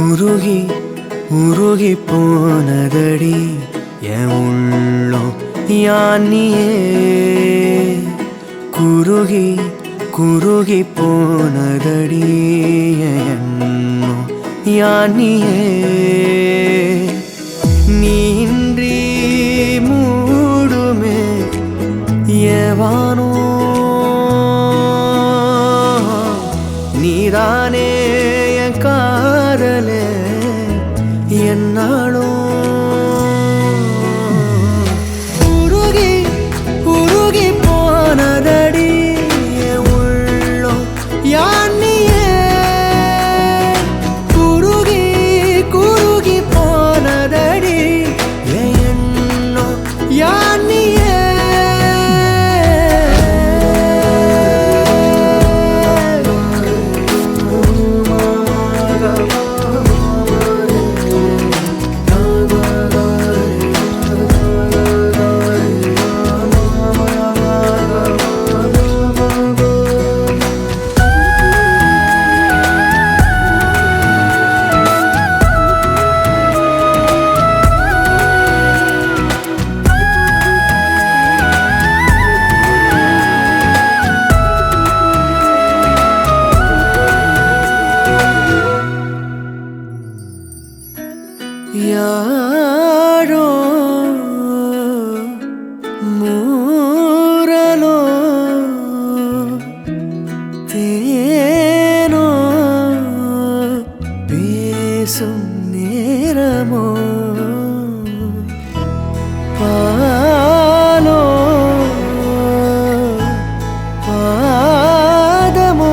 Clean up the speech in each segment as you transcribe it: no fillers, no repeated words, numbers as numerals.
உருகி உருகி போனதடி என் உள்ளம் யானியே குருகி குருகி போனதடி என் எண்ணம் யானியே நீன்றி மூடுமே ஏவானோ நீதானே என் காதலே என்னாலும் உருகி உருகி போனதடி என் உள்ளம் யானியே குருகி குருகி போனதடி என் எண்ணம் யானியே யாரோ மூரலோ தேனோ பேசும் நேரமோ பாலோ பாதமோ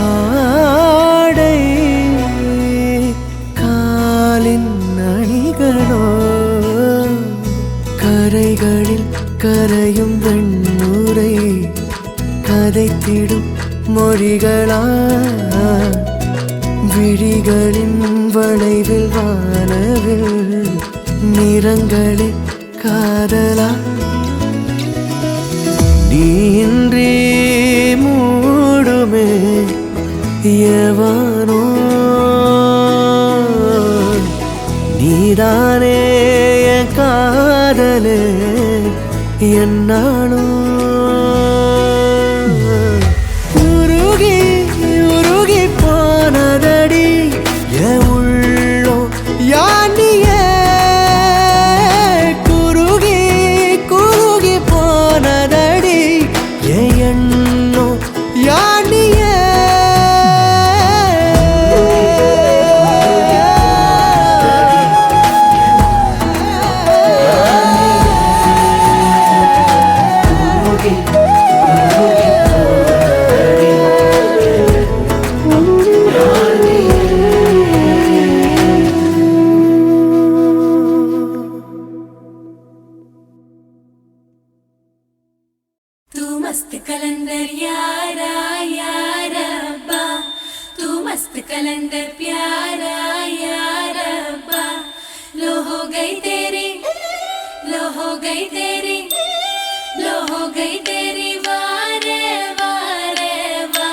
ஆடை அணிகளோ கரைகளில் கரையும் வெண்ணுரை கதைத்திடும் மொழிகளா விழிகளின் வளைவில் வானவில் நிறங்களில் காதலா நீன்றி மூடுமே எவனோ நீதானே என் காதலே என்னாலும் உருகி உருகி போனதடி என் உள்ளம் யானியே குருகி குருகி போனதடி என் எண்ணம் யானியே मस्त कलंदर यारा यारा बा तू मस्त कलंदर प्यारा यारा बा लो हो गई तेरी लो हो गई तेरी लो हो गई तेरी वारे वारे वा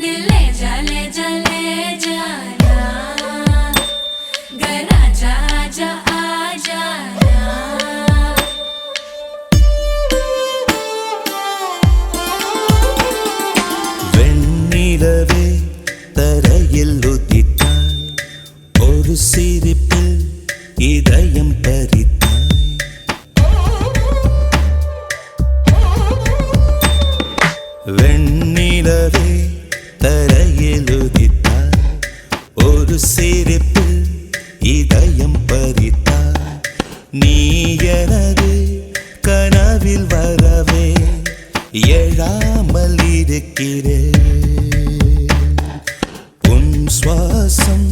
दिल ले जा ले जा ले जाना घर आजा आजा आ जाना நிலவே தரையில் உதித்தாய் ஒரு சிரிப்பில் இதயம் பறித்தாய் வெண்ணிலவே தரையில் உதித்தாய் ஒரு சிரிப்பில் இதயம் பறித்தாய் நீ எனது கனவில் வரவே எழாமல் இருக்கிறேன் சுவாசம்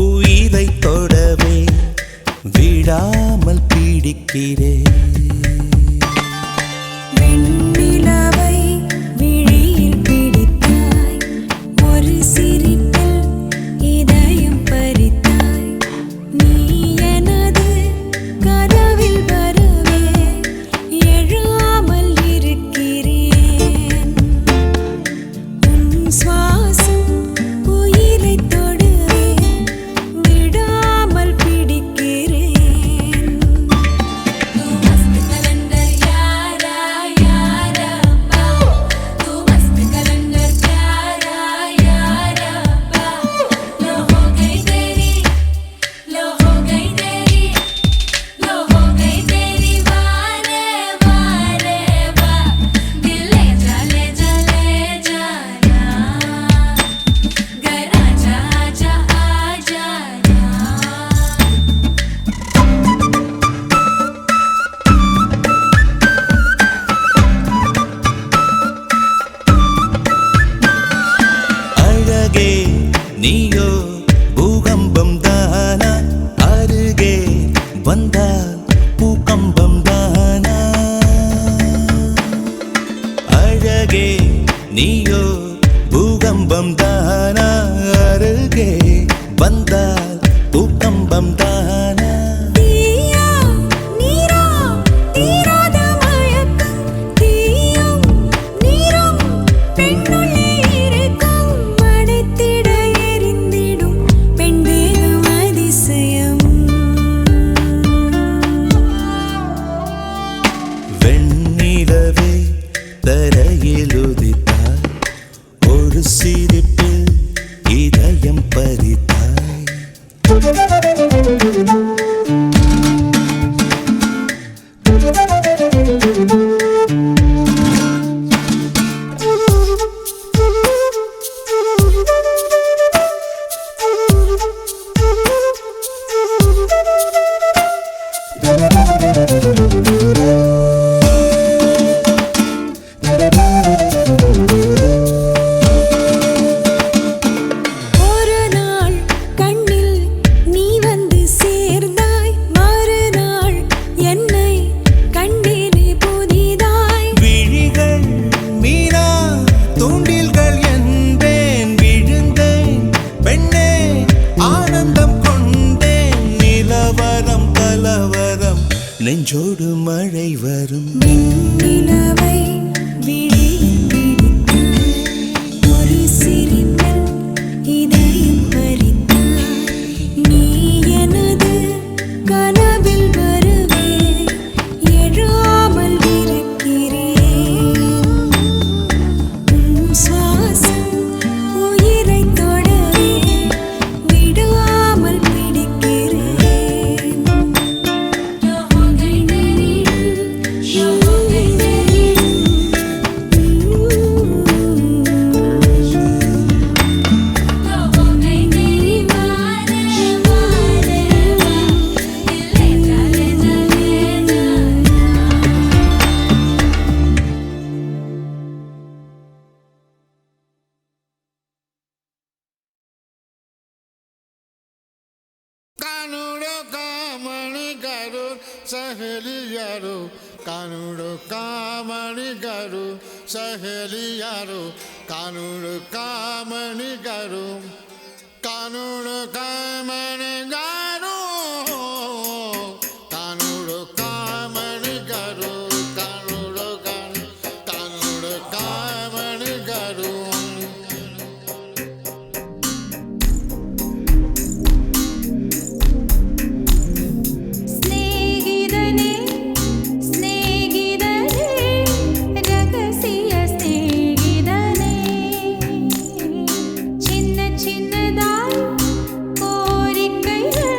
உயிரை தொடவே விடாமல் பிடிக்கிறேன் வெண்ணிலவை விழியில் பிடித்தாய் ஒரு சிரிப்பில் இதயம் பறித்தாய் நீ எனது கனவில் வரவே எழாமல் இருக்கிறேன் உன் சுவாசம் உயிரை நீயோ பூகம்பம் தானா அருகே வந்தால் பூகம்பம் தானா அழகே நீயோ பூகம்பம் தானா அருகே வந்தால் பூகம்பம் தானா தீயா நீரா தீராத மயக்கம் தீயும் நீரும் பெண்ணுள்ளே இருக்கும் மடைத்திட எரிந்திடும் பெண் தேகம் அதிசயம் வெண்ணிலவே தரையில் உதித்தாய் ஒரு சிரிப்பில் இதயம் பறித்தாய் ஒரு நாள் கண்ணில் நீ வந்து சேர்ந்தாய் மறுநாள் என்னை கண்டேனே புதிதாய் விழிகள் மீனா தூண்டில்கள் என்பேன் விழுந்தேன் பெண்ணே ஆனந்தம் கொண்டேன் நிலவரம் கலவரம் நெஞ்சோடு மழை வரும் வெண்ணிலவை விழியில் பிடித்தாய் ஒரு சிரிப்பில் இதயம் பறித்தாய் நீ எனது கனவில் வருவே எழாமல் இருக்கிறேன் உன் சுவாசம் உயிரை தொடவே விடாமல் பிடிக்கிறேன் कानूड़ो कामणि करो सहेलियारो कानूड़ो कामणि करो सहेलियारो कानूड़ो कामणि करो कानूड़ो कामणि करो कानूड़ो कामणि करो कानूड़ो कामणि करो ஸ்நேகிதனே ஸ்நேகிதனே ரகசிய ஸ்நேகிதனே சின்ன சின்னதாய் கோரிக்கைகள்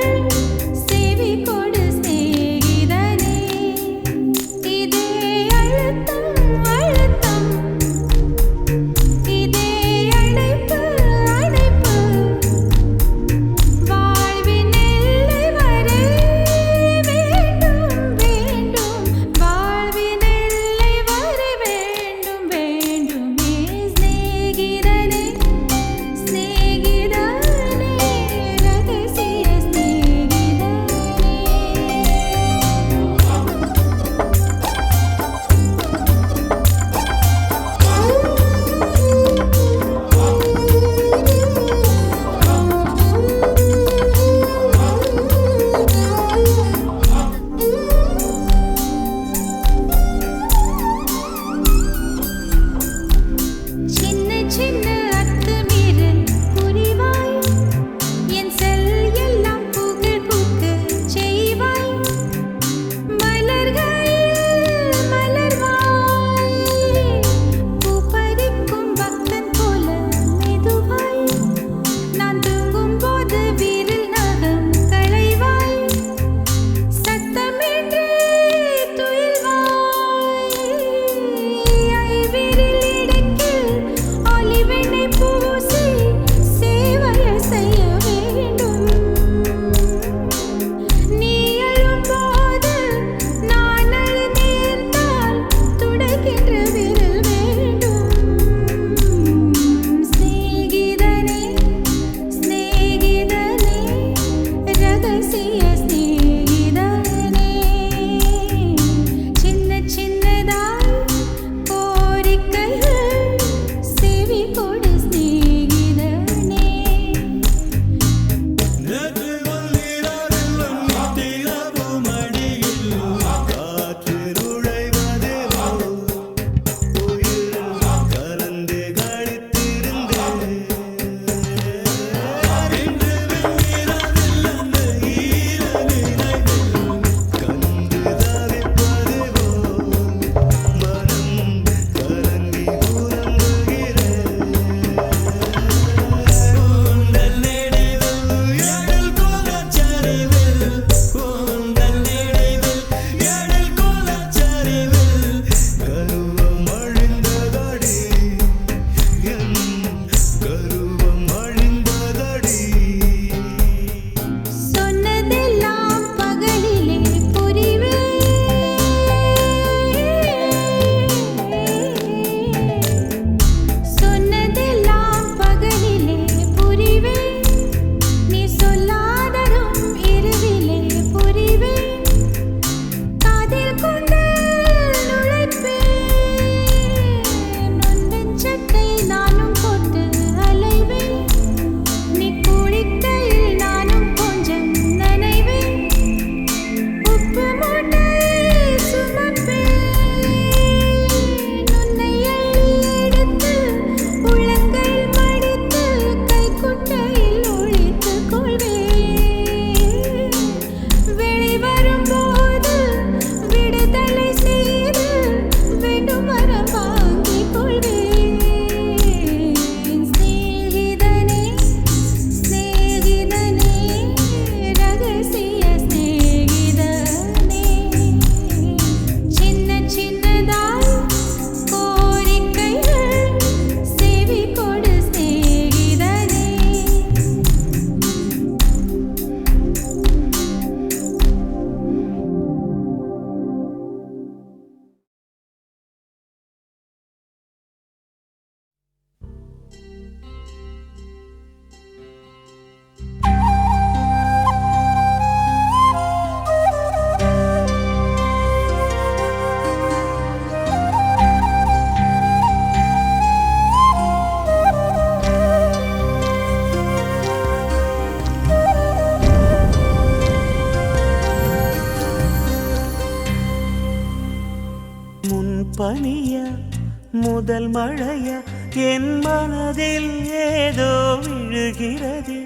முதல் மழையா என் மனதில் ஏதோ விழுகிறதே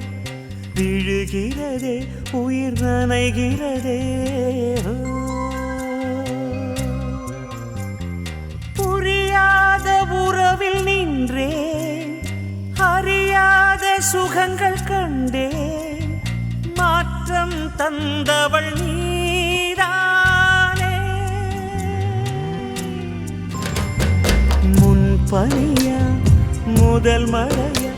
விழுகிறதே உயிர் நனைகிறதே புரியாத உறவில் நின்றேன் அறியாத சுகங்கள் கண்டேன் மாற்றம் தந்தவள் நீதானே முன்பனியா முதல் மழையா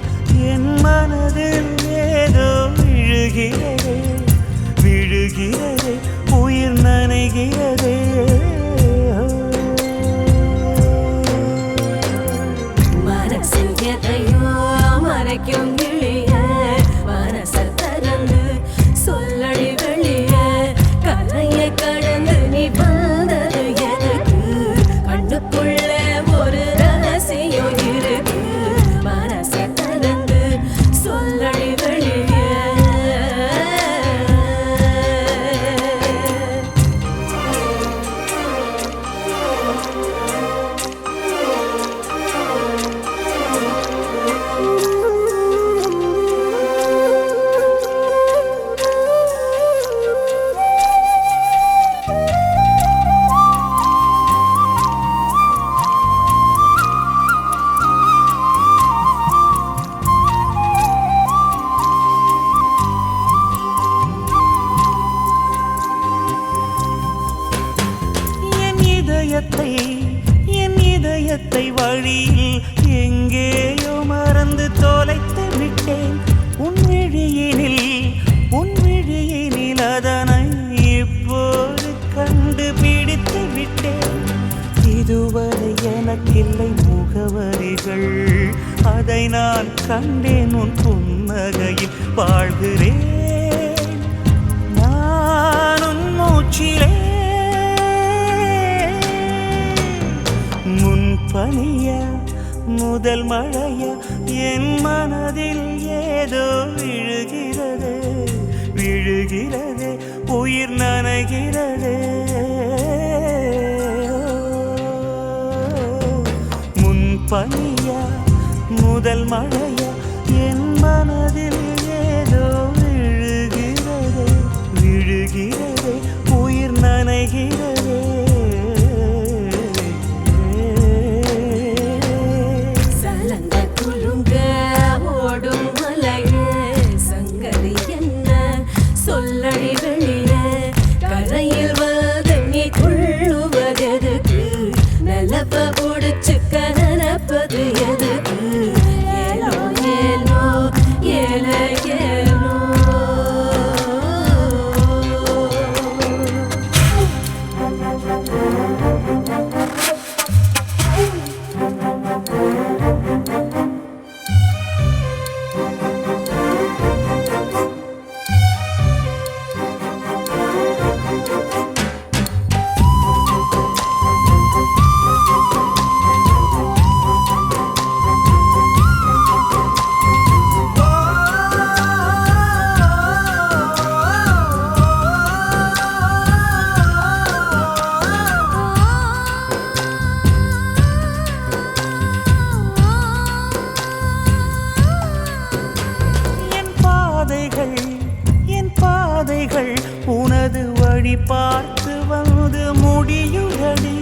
என் மனதில் ஏதோ விழுகிறதே விழுகிறதே உயிர் நனைகிறதே மனசில் எதையோ மறைக்கும் கிளிய மனசை திறந்து சொல்லடி வெளிய கரையை கடந்து நீ வந்தது எதுக்கு கண்ணுக்குள்ள ஒரு ரகசியம் இருக்கு மனசை திறந்து சொல்லடி வெளிய என் இதயத்தை வழியில் எங்கேயோ மறந்து தொலைத்து விட்டேன் உன் விழியினில் அதனை இப்போது கண்டுபிடித்து விட்டேன் இதுவரை எனக்கில்லை முகவரிகள் அதை நான் கண்டேன் உன் புன்னகையில் வாழ்கிறேன் நான் உன் மூச்சிலே முன்பனியா முதல் மழையா என் மனதில் ஏதோ விழுகிறதே விழுகிறதே உயிர் நனைகிறதே முன்பனியா முதல் மழையா என் மனதில் ஏதோ விழுகிறதே விழுகிறதே உயிர் நனைகிறதே சொல்லடி வெளிய கரையில் வந்து நீ துள்ளுவதெதுக்கு நிலப்ப ஒடிச்சுக்க நினைப்பது எதுக்கு ஏலோ ஏலோ ஏல ஏலோ என் பாதைகள் உனது வழி பார்த்து வந்து முடியுதடி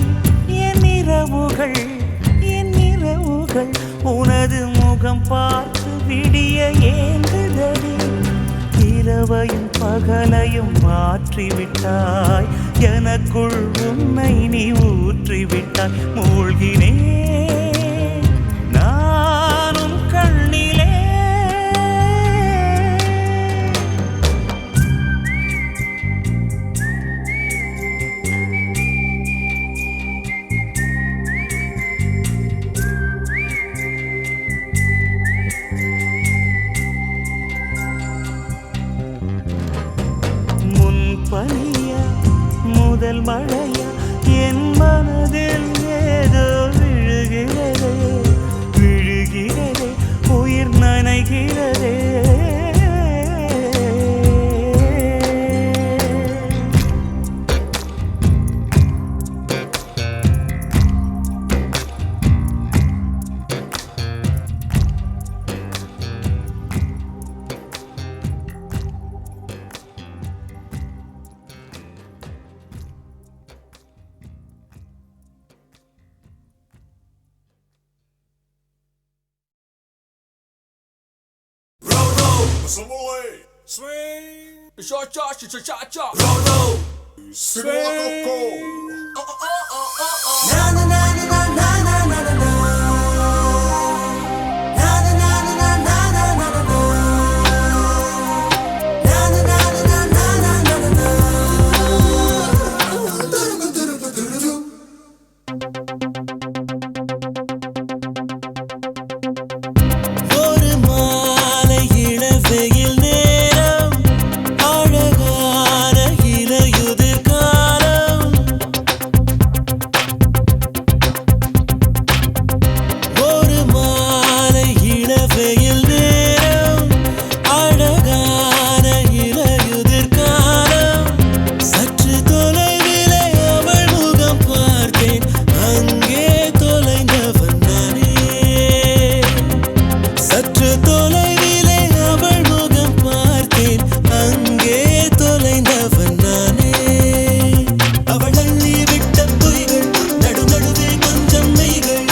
என் இரவுகள் உனது முகம் பார்த்து விடிய ஏங்குதடி இரவையும் பகலையும் மாற்றிவிட்டாய் எனக்குள் உன்னை நீ ஊற்றிவிட்டாய் மூழ்கினேன் நானும் கண்ணிலே முன்பனியா முதல் மழையா என் மனதில் ஏதோ விழுகிறதே ஒரு மாலை இளவெயில் நேரம் அழகான இலையுதிர் காலம் ஒரு மாலை இளவெயில் நேரம் அழகான இலையுதிர் காலம் சற்று தொலைவிலே அவள் முகம் பார்த்தேன் அங்கே தொலைந்தவன் நானே சற்று தொலைவிலே அவள் முகம் பார்த்தேன் அங்கே தொலைந்தவன் நானே அவள் அள்ளி விட்ட பொய்கள் நடுநடுவே கொஞ்சம் மெய்கள்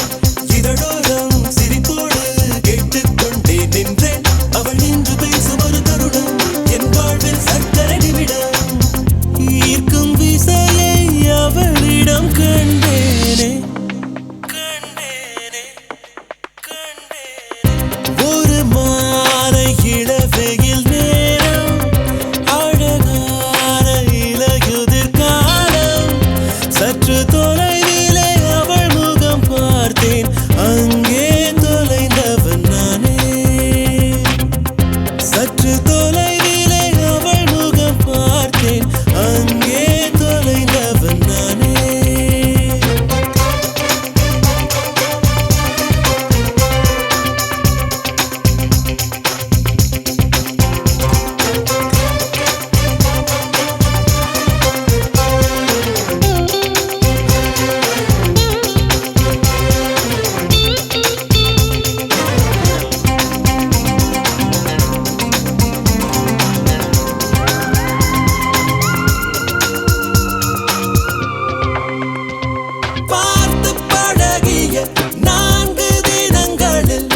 இதழோரம் சிரிப்போடு கேட்டுக்கொண்டே நின்றேன் அவள் நின்று பேசும் ஒரு தருணம் என் வாழ்வில் சக்கரை நிமிடம் ஈர்க்கும் விசையை அவளிடம் கண்டேனே கண்டேனே ஒரு மாலை இளவெயில் நேரம் அழகான இலையுதிர் காலம் சற்று தொலைவிலே அவள் முகம் பார்த்தேன் அங்கே தொலைந்தவன் நானே சற்று தொலைவிலே அவள் முகம் பார்த்தேன் அங்கே தொலைந்தவன் நானே பார்த்து பழகிய 4 தினங்களில்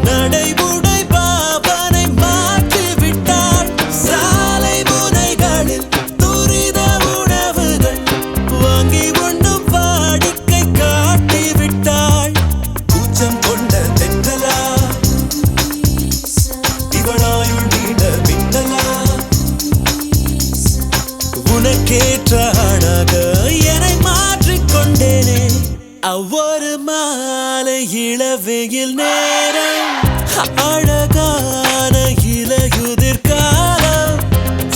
நடைமுறை பாவனை மாற்றிவிட்டாள் சாலை முனைகளில் துரித உணவுகள் வாங்கி உண்ணும் வாடிக்கை காட்டிவிட்டாள் கூச்சம் கொண்ட தென்றலா இவளாயுள் நீண்ட மின்னலா உனக்கேற்ற ஆணாக என்னை மாற்றிக்கொண்டேனே ஒவ்வொரு மாலை இளவெயில் நேரம் அழகான இலையுதிர் காலம்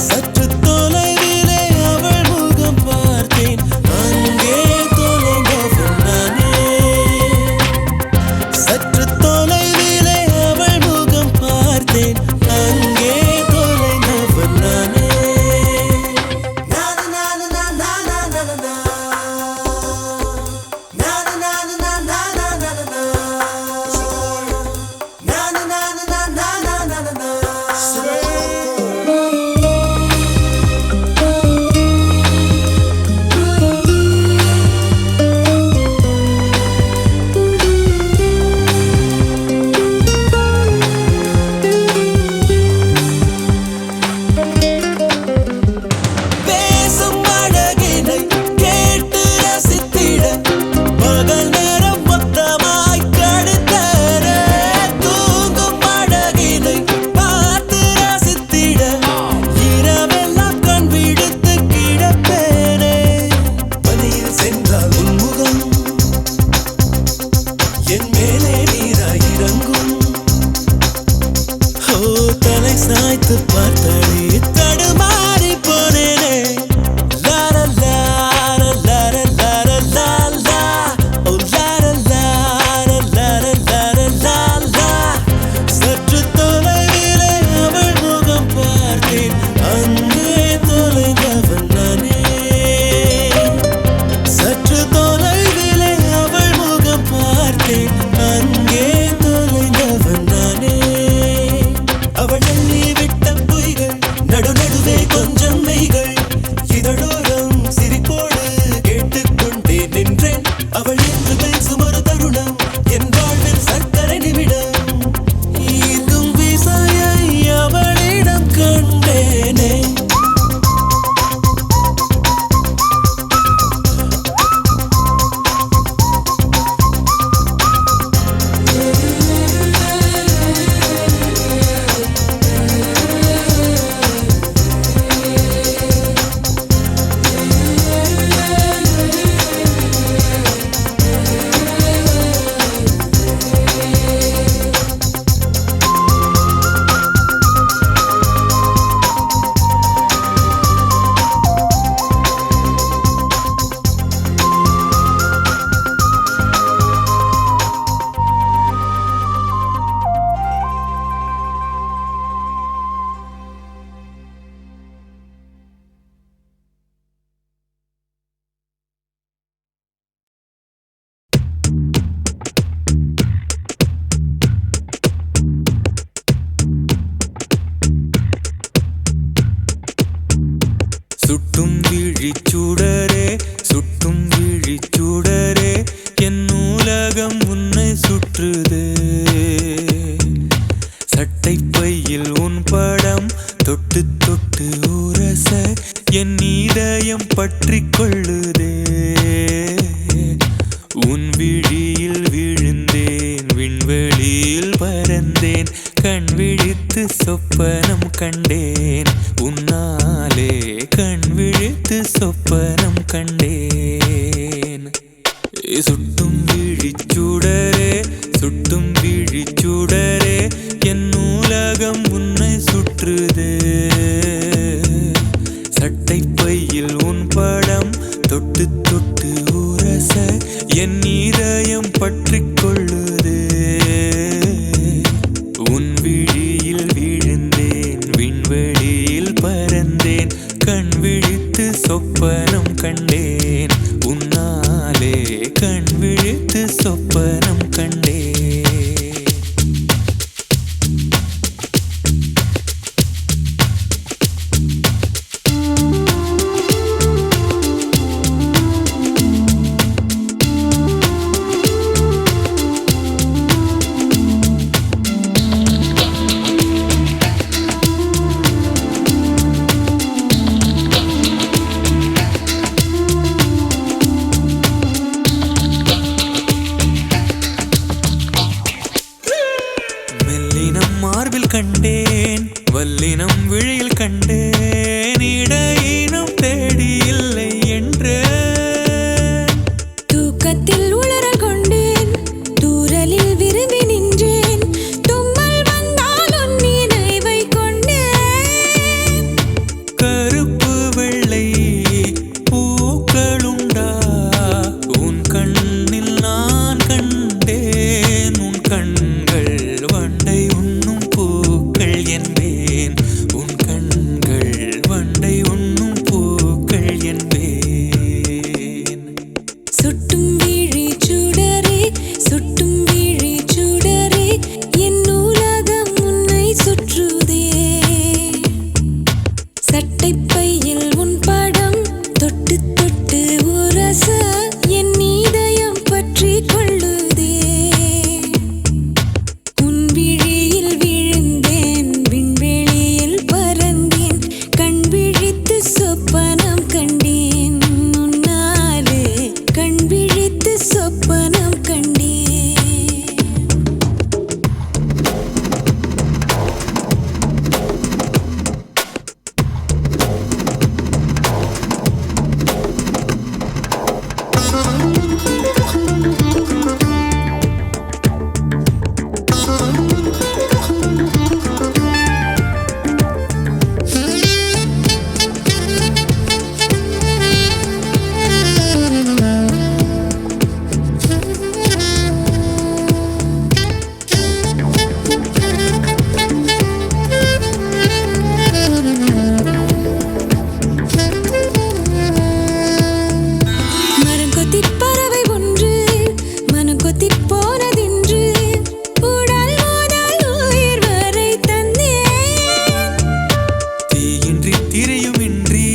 சற்று தொலைவிலே அவள் முகம் பார்த்தேன் அங்கே தொலைந்தவன் நானே சற்று தொலைவிலே அவள் முகம் பார்த்தேன் அங்கே தொலைந்தவன் நானே பேசும் அழகினை கேட்டு ரசித்திட பகல் நேரம் மொத்தமாய் கழித்தேனே தூங்கும் அழகினை பார்த்து ரசித்திட இரவெல்லாம் கண் விடுத்து கிடப்பேனே பனியில் சென்றால் உன்முகம் என் மேலே நீராய் இறங்கும் ஓ தலை சாய்த்து பார்த்தாலே தடுமாறி போனேனே லார லார லார லார லாலா ஓ லார லார லார லார லாலா சற்று தொலைவிலே அவள் முகம் பார்த்தேன் அங்கே தொலைந்தவன் நானே சற்று தொலைவிலே அவள் முகம் பார்த்தேன் அங்கே தொலைந்தவன் நானே அவள் அள்ளி விட்ட பொய்கள் நடுநடுவே கொஞ்சம் விழிச்சுடரே சுட்டும் விழிச்சுடரே என் நூலகம் உன்னை சுற்றுதே சட்டை பையில் உன் படம் தொட்டு தொட்டு உரச என் இதயம் பற்றிக் கொள்ளுதே உன் விழியில் விழுந்தேன் விண்வெளியில் பறந்தேன் கண் விழித்து சொப்பனம் கண்டேன் உன்னாலே கண் விழித்து சொப்பனம் கண்டேன் சுட்டும் விழிச்சுடரே சுட்டும் விழிச்சுடரே என் நூலகம் உன்னை சுற்றுதே சட்டை பையில் உன் படம் தொட்டு தொட்டு உரச என் இதயம் பற்றிக் கொள்ளுதே உன் விழியில் விழுந்தேன் விண்வெளியில் பறந்தேன் கண் விழித்து சொப்பனம் கண்டேன் உன்னாலே கண் விழித்து சொப்பனம் கண்டேன் மெல்லினம் மார்பில் கண்டேன் வல்லினம் விழியில் கண்டேன் இடையினம் தேடி இல்லை என்று தூக்கத்தில் உளறல் கொண்டேன் தூரலில் விரும்பி நின்றேன் தும்மல் வந்தால் உன் நினைவை கொண்டேன் கருப்பு வெள்ளை பூக்களுண்டா உன் கண்ணில் நான் கண்டேன் உன் கண்கள் வண்டை உண்ணும் பூக்கள் என்பேன் உன் கண்கள் வண்டை உண்ணும் பூக்கள் என்பேன் சுட்டும் விழிச்சுடரே சுட்டும் விழிச்சுடரே என் நூலகம் உன்னை சுற்றுதே சட்டை பையில் உன் படம் தொட்டு தொட்டு உரச என் இதயம் பற்றிக் கொள்ளுதே உன் விழியில் விழுந்தேன் விண்வெளியில் பறந்தேன் கண் விழித்து சொப்பனம் கண்டேன் உன்னாலே கண் விழித்து சொப்பனம் கண்டேன் மரங்கொத்திப் பறவை ஒன்று மனங்கொத்திப் போனதென்று உடல் முதல் உயிர் வரை தந்தேன் தீயின்றி திரையுமின்றி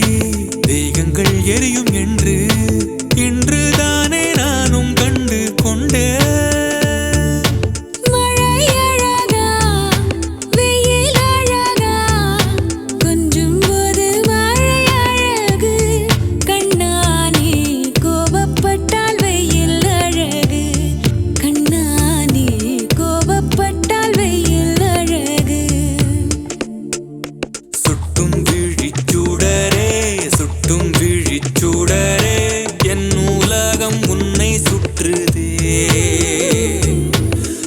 தேகங்கள் எரியும் என்று இன்றுதானே நானும் கண்டு கொண்டேன் மழை அழகா வெயில் அழகா கொஞ்சும் போது மழை அழகு கண்ணானே கோபப்பட்டால் வெயில் அழகு கண்ணானே கோபப்பட்டால் வெயில் அழகு சுட்டும் விழிச்சுடரே சுட்டும் விழிச்சுடரே என் நூலகம் உன்னை சுற்றுதே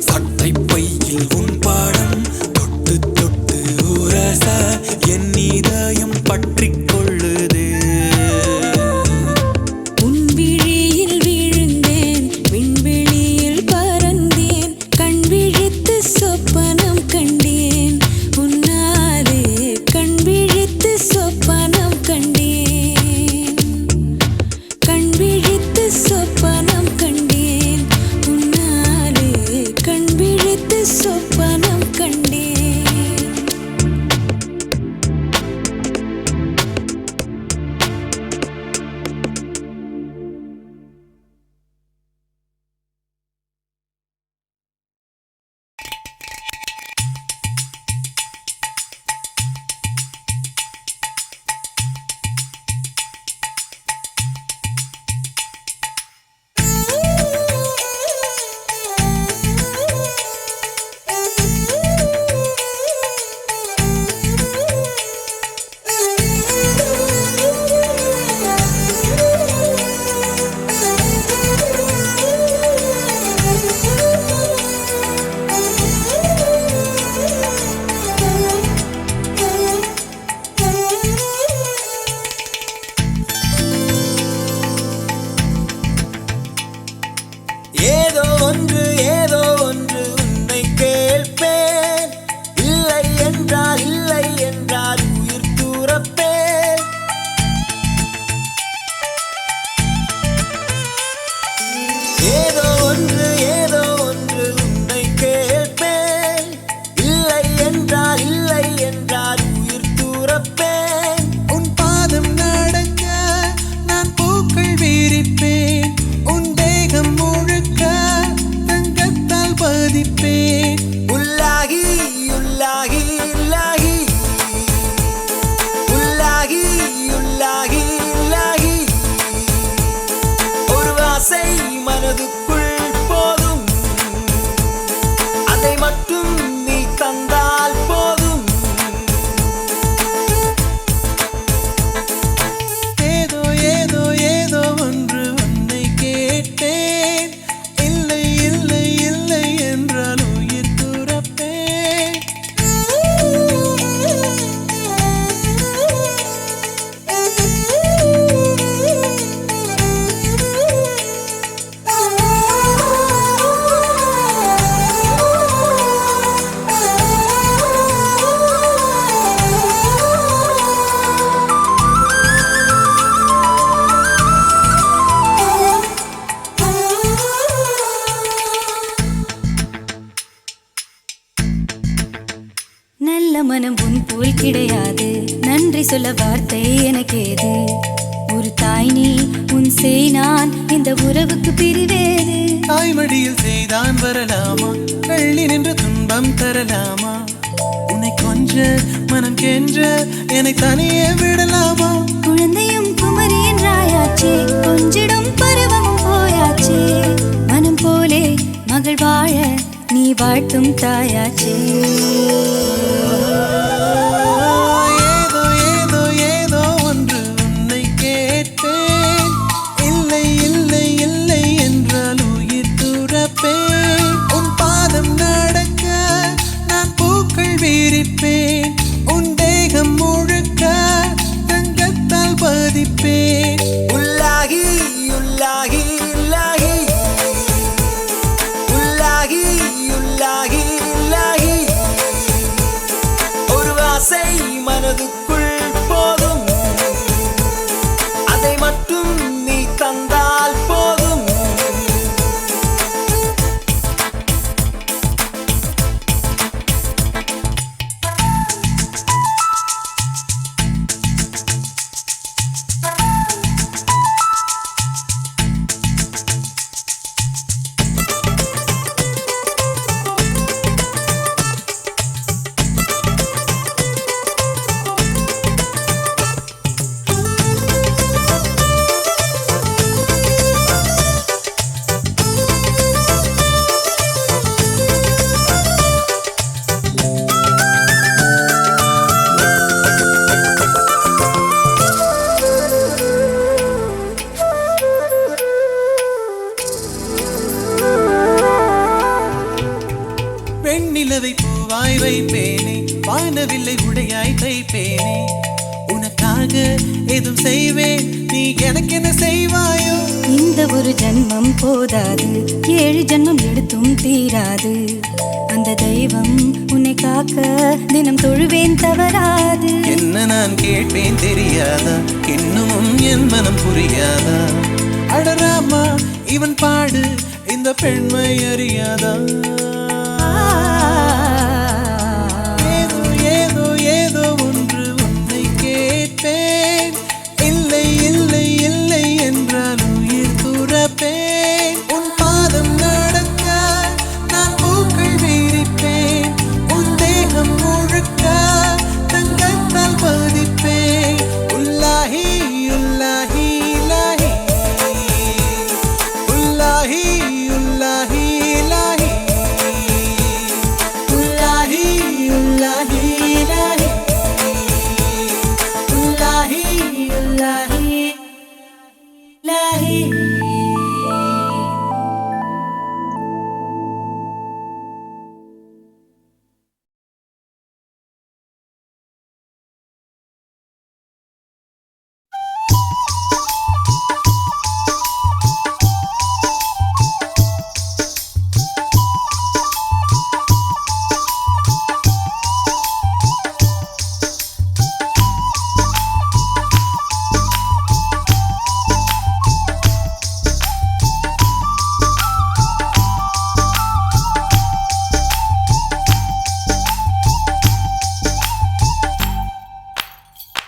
சட்டை பையில் உன் பாடம் தொட்டு தொட்டு உரச என் இதயம் பற்றிக் கொள்ளுதே உன் விழியில் விழுந்தேன் விண்வெளியில் பறந்தேன் கண் விழித்து சொப்பனம் கண்டேன் உன்னாலே கண் விழித்து சொப்பனம் கண்டேன் கண் விழித்து சொப்பனம் கண்டேன் உன்னாலே கண் விழித்து சொப்பனம் கண்டேன் நல்ல மனம் உன் போல் கிடையாது. நன்றி சொல்ல வார்த்தை எனக்கேது. ஒரு தாய் நீ, உன் செய் நான், இந்த உறவுக்கு பிரிவேது. தாய்மடியில் செய்தான் வரலாமா, பள்ளி நின்று துன்பம் தரலாமா? உன்னை கொஞ்ச மனம் கென்ற என்னை தனியே விடலாமா? குழந்தையும் குமரி என்றாயாச்சே, கொஞ்சிடும் பருவமும் போயாச்சே. மனம் போலே மகள் வாழ நீ வாழ்த்தும் தாயாச்சே. ஏதோ ஏதோ ஏதோ ஒன்று உன்னை கேட்பேன். இல்லை இல்லை இல்லை என்றால் உயிர் துறப்பேன். உன் பாதம் நடக்க நான் பூக்கள் வீரிப்பேன். உன் தேகம் முழுக்க தங்கத்தால் பதிப்பேன். உள்ளாகி உள்ளாகி உள்ளாகி உள்ளாகி உள்ளாகி உள்ளாகி ஒரு ஆசை மனதுக்குள் போதும், அதை மட்டும் நீ தந்தால் போதும். வெண்ணிலவை பூவாய் வைப்பேனே, வானவில்லை உடையாய் தைப்பேனே. உனக்காக எதுவும் செய்வேன், நீ எனக்கு என்ன செய்வாயோ? இந்த ஒரு ஜன்மம் போதாது, 7 ஜன்மம் எடுத்தும் தீராது. அந்த தெய்வம் உன்னை காக்க தினம் தொழுவேன் தவறாது. என்ன நான் கேட்பேன் தெரியாதா, இன்னும் என் மனம் புரியாதா? அடராமா இவன் பாடு இந்த பெண்மை அறியாதா? ஏதோ ஏதோ ஏதோ ஒன்று உன்னை கேட்பேன். இல்லை இல்லை இல்லை என்றால் உயிர் துறப்பேன். உன் பாதம் நடக்க நான் பூக்கள் வீரிப்பேன். உன் தேகம் முழுக்க தங்கத்தால் பதிப்பேன். உள்ளாகி உள்ளாகி இலாஹி உள்ளாஹி உள்ளாஹி இலாஹி உள்ளாஹி உள்ளாஹி இலாஹி உள்ளாஹி உள்ளாஹி இலாஹி.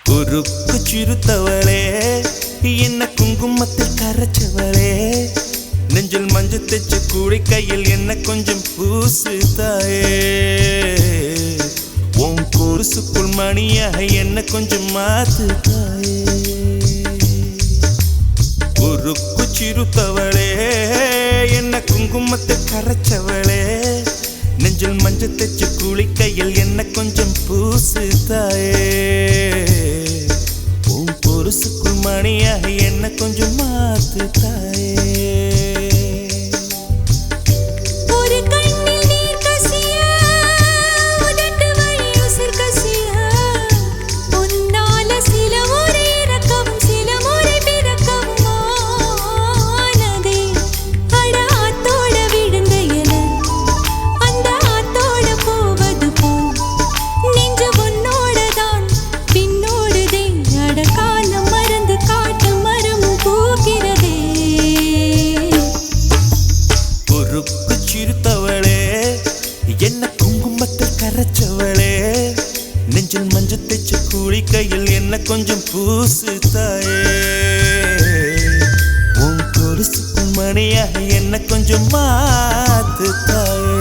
குறுக்கு சிறுத்தவளே, என்ன குங்குமத்தில் கரைச்சவளே, நெஞ்சில் மஞ்சள் தைச்ச கூடை கையில் என்ன கொஞ்சம் பூசு தாயே. உன் கொலுசுக்குள் மணியாக என்ன கொஞ்சம் மாத்து தாயே. குறுக்கு சிறுத்தவளே, என்ன குங்குமத்தில் கரைச்சவளே, நெஞ்சில் மஞ்சள் தைச்ச கூடை கையில் என்ன கொஞ்சம் பூசு தாயே. உன் பொருசுக்குள் மணியாக என்ன கொஞ்சம் மாத்து தாயே. ஒரு கண்ணில் நீர் கசிய, உதட்டு வழி உசிர் கசிய, உன்னால சில முறை இறக்கவும் சில முறை பிறக்கவும் ஆனதே. அட ஆத்தோட விழுந்த இல, அந்த ஆத்தோட போவது போல் நெஞ்சு உன்னோடதான் பின்னோடுதே. அட காலம் மறந்து காட்டு மரமும் பூக்கிறதே. குறுக்கு சிறுத்தவளே, என்ன குங்குமத்தில் கரைச்சவளே, நெஞ்சில் மஞ்சள் தைச்சு குளிக்கையில் என்ன கொஞ்சம் பூசு தாயே உன் கொலுசுக்கும் மணியாக என்ன கொஞ்சம் மாத்து தாயே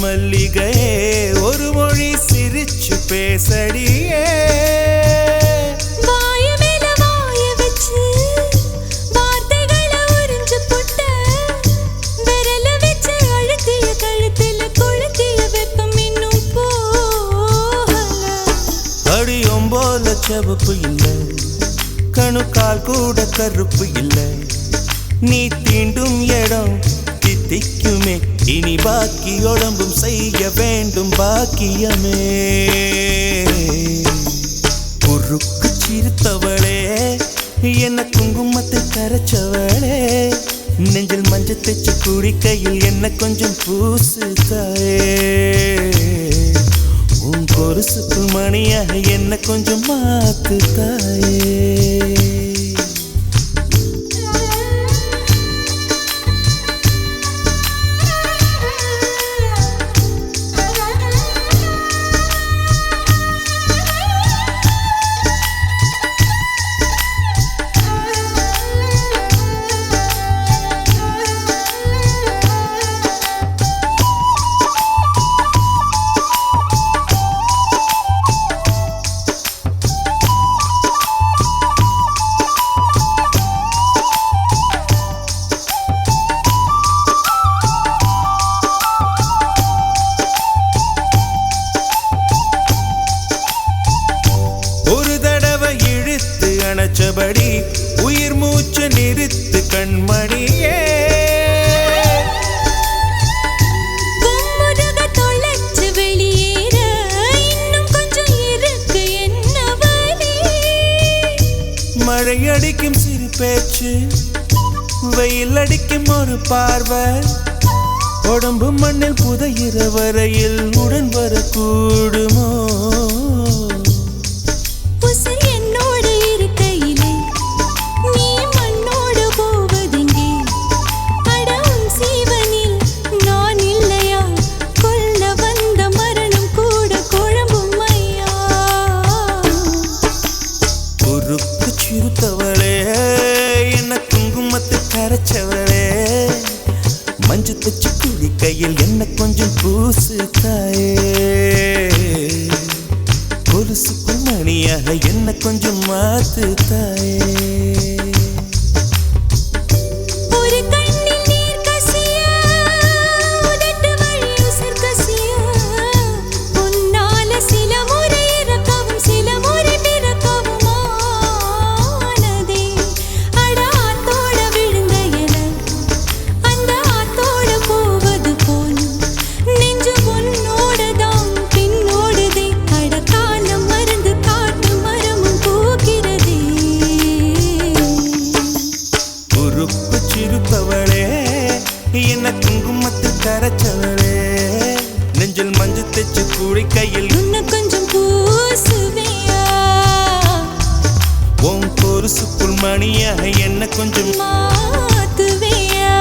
மல்லிகையே ஒரு மொழி சிரிச்சு பேசடியே வாய மேல வாய வச்சு வார்த்தைகளை உறிஞ்சு புட்ட விரல வச்சு அழுத்திய கழுத்துல கொளுத்திய வெப்பம் இன்னும் போகல அடியும் போல செவப்பு இல்லை கணுக்கால் கூட கருப்பு இல்லை நீ தீண்டும் இடம் தித்திக்குமே இனி பாக்கி உடம்பும் செய்ய வேண்டும் பாக்கியமே குறுக்கு சிரித்தவளே என்ன குங்குமத்தை கரைச்சவளே நெஞ்சில் மஞ்சள் தைச்சு குடிக்கையில் என்ன கொஞ்சம் பூசு தாயே உன் கொலுசுக்குள் மணியாக என்ன கொஞ்சம் மாத்து தாயே அணைச்சபடி உயிர் மூச்சு நிறுத்து கண்மணியே கும்முருக தொலைச்சு வெளியேற இன்னும் கொஞ்சம் இருக்கு என்ன வழி மழை அடிக்கும் சிறு பேச்சு வெயில் அடிக்கும் ஒரு பார்வை உடம்பு மண்ணில் புதையிற வரையில் உடன் வரக்கூடுமோ சிறுத்தவளே என்ன குங்குமத்தை கரைச்சவளே மஞ்சு தச்சு குளிக்கையில் என்ன கொஞ்சம் பூசு தாயே கொலுசுக்குள் மணியாக என்ன கொஞ்சம் மாத்து தாயே சிறுத்தவளே என்ன குங்குமத்தை கரைச்சவளே நெஞ்சில் மஞ்சள் தைச்சு குளிக்கையில் இன்னும் கொஞ்சம் பூசுவியா உன் கொலுசுக்குள் மணியாக என்ன கொஞ்சம் மாத்துவியா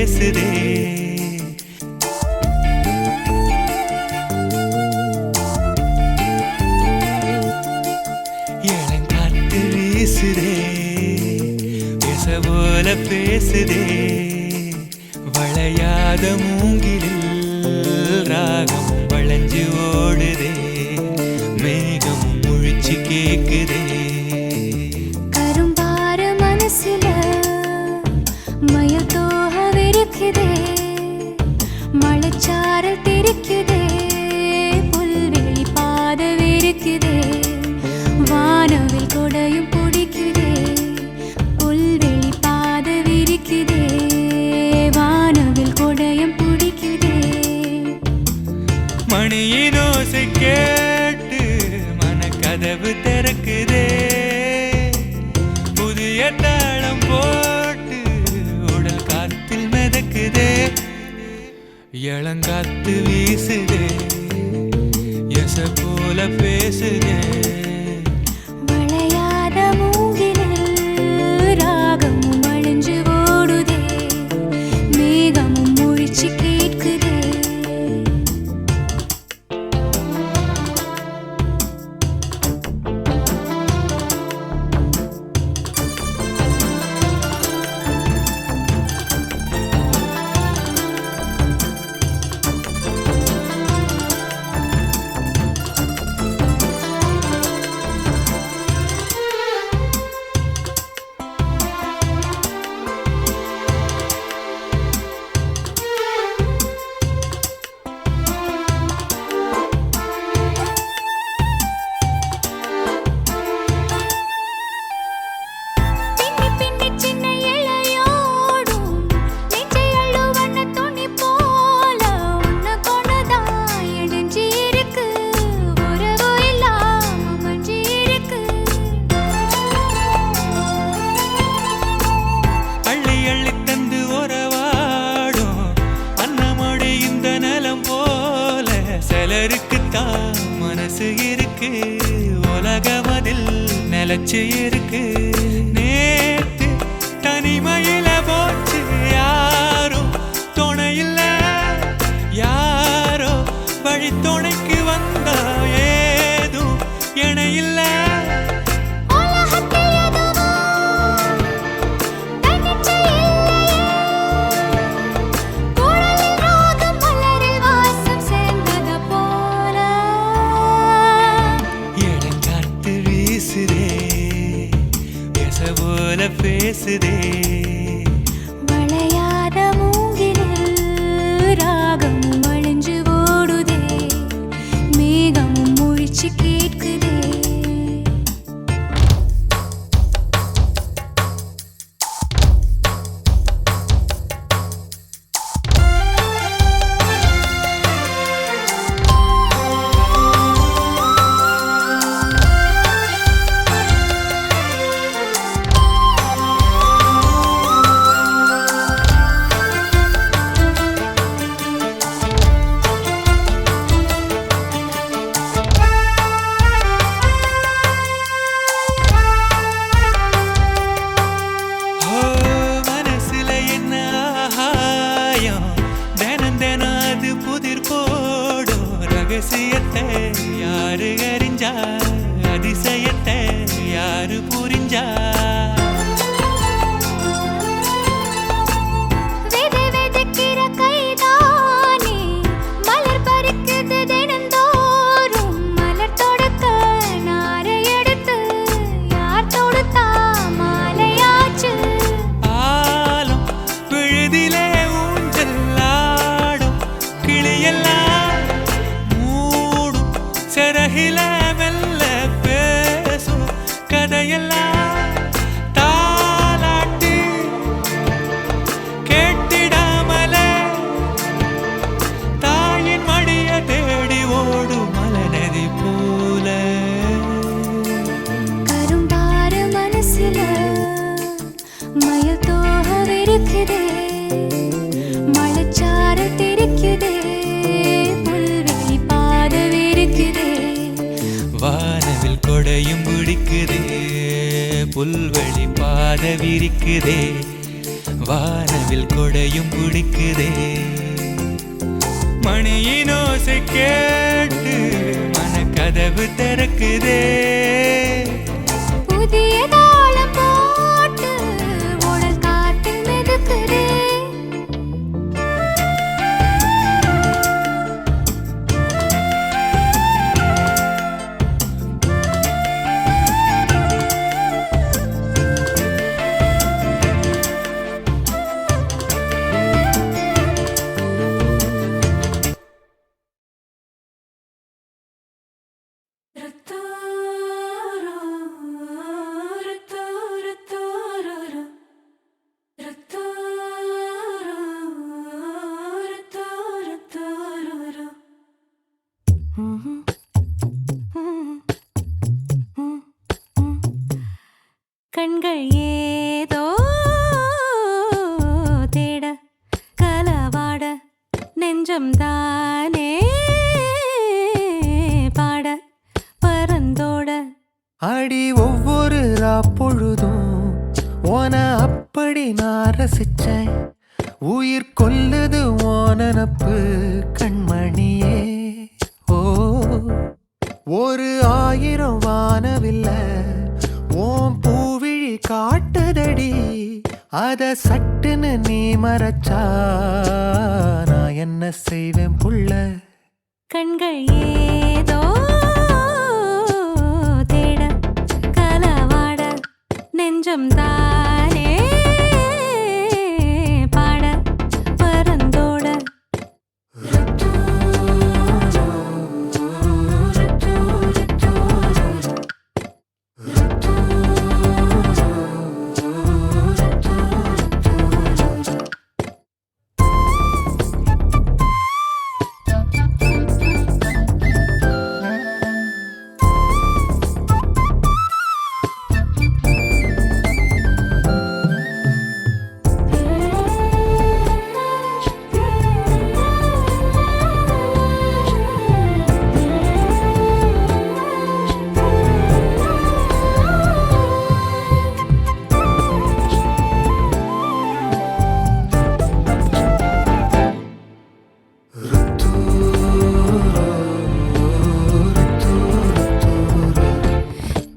பேசுதே. இளங்காத்து வீசுதே, பேச போல பேசுதே. வளையாத மூங்கிலில் ராகம் வளைஞ்சு ஓடுதே, மேகம் முழிச்சு கேக்குதே. கரும்பார மனசுல மயில் தோக விரிக்குதே, மழைச்சாரல் தெரிக்குதே, புல்வெளி பாத விரிக்குதே, வானவில் கொடையும் பிடிக்குதே, புல்வெளி பாத விரிக்குதே, வானவில் கொடையும் பிடிக்குதே. மணியின் ஓசை கேட்டு மனக்கதவு திறக்குதே, புதிய தாளம் போட்டு உடல் காத்தில் மிதக்குதே. இளங்காத்து வீசுதே, எச போல பேசுதே. வளையாத மூங்கிலில் ராகமும் வளைஞ்சு ஓடுதே, மேகமும் முழிச்சு கேட்குதே. சிலருக்குத்தான் மனசு இருக்கு, உலகமதில் நிலச்சு இருக்கு. நேத்து தனிமையில போச்சு யாரும் துணையில்ல, யாரோ வழி துணைக்கு வந்தா ஏதும் இணையில்ல. போல பேசுதே, வளையாத மூங்கிலில் ராகமும் வளைஞ்சு ஓடுதே, மேகமும் முழிச்சு கேட்குதே. ரகசியத்தை யாரு அறிஞ்சா, அதிசயத்தை யாரு புரிஞ்சா. வெதைக்கிற கைதானே மலர் பறிக்குது தினந்தோறும், மலர் தொடுக்க நாரை எடுத்து யார் தொடுத்தா மாலையாச்சு. ஆலம் விழுதிலே ஊஞ்சல் ஆடும் கிளியெல்லாம் சிறகில மெல்ல பேசும் கதையெல்லாம் தாலாட்டி கேட்டிடாமலே தாயின் மடிய தேடி ஓடும் மலநதி போல. கரும்பார மனசுல மயில் தோக விரிக்குதே, மழைச்சாரல் தெரிக்குதே, புல்வெளி பாத விரிக்குதே, வானவில் கொடையும் பிடிக்குதே, புல்வெளி பாத விரிக்குதே. வானவில் கொடையும் பிடிக்குதே. மணியின் ஓசை கேட்டு மனக்கதவு திறக்குதே. புதிய தாளம் போட்டு உடல் காற்றில் மிதக்குதே. கண்கள் ஏதோ தேட கலவாட நெஞ்சம் தானே பாட பரந்தோட. அடி ஒவ்வொரு பொழுதும் ஓன அப்படி நான் ரசிச்சேன். உயிர் கொல்லுது ஓனப்பு கண்மணியே. ஓ ஒரு 1000 வானவில்ல ஓம் பூவிழி காட்டுதடி. அத சட்டுன்னு நீ மறைச்சா நான் என்ன செய்வேன் புள்ள. கண்கள் ஏதோ தேட கலவாட நெஞ்சம் தானே பாட பரந்தோட.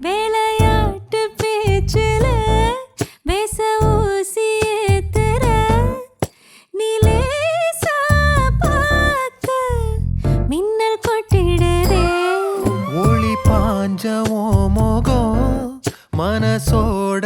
வேலையாட்டு பேச்சுல வேச ஊசி ஏத்துற நிலேசா பார்க்க மின்னல் கொட்டிடுதே. ஒளி பாஞ்சவோ மோகம் மனசோட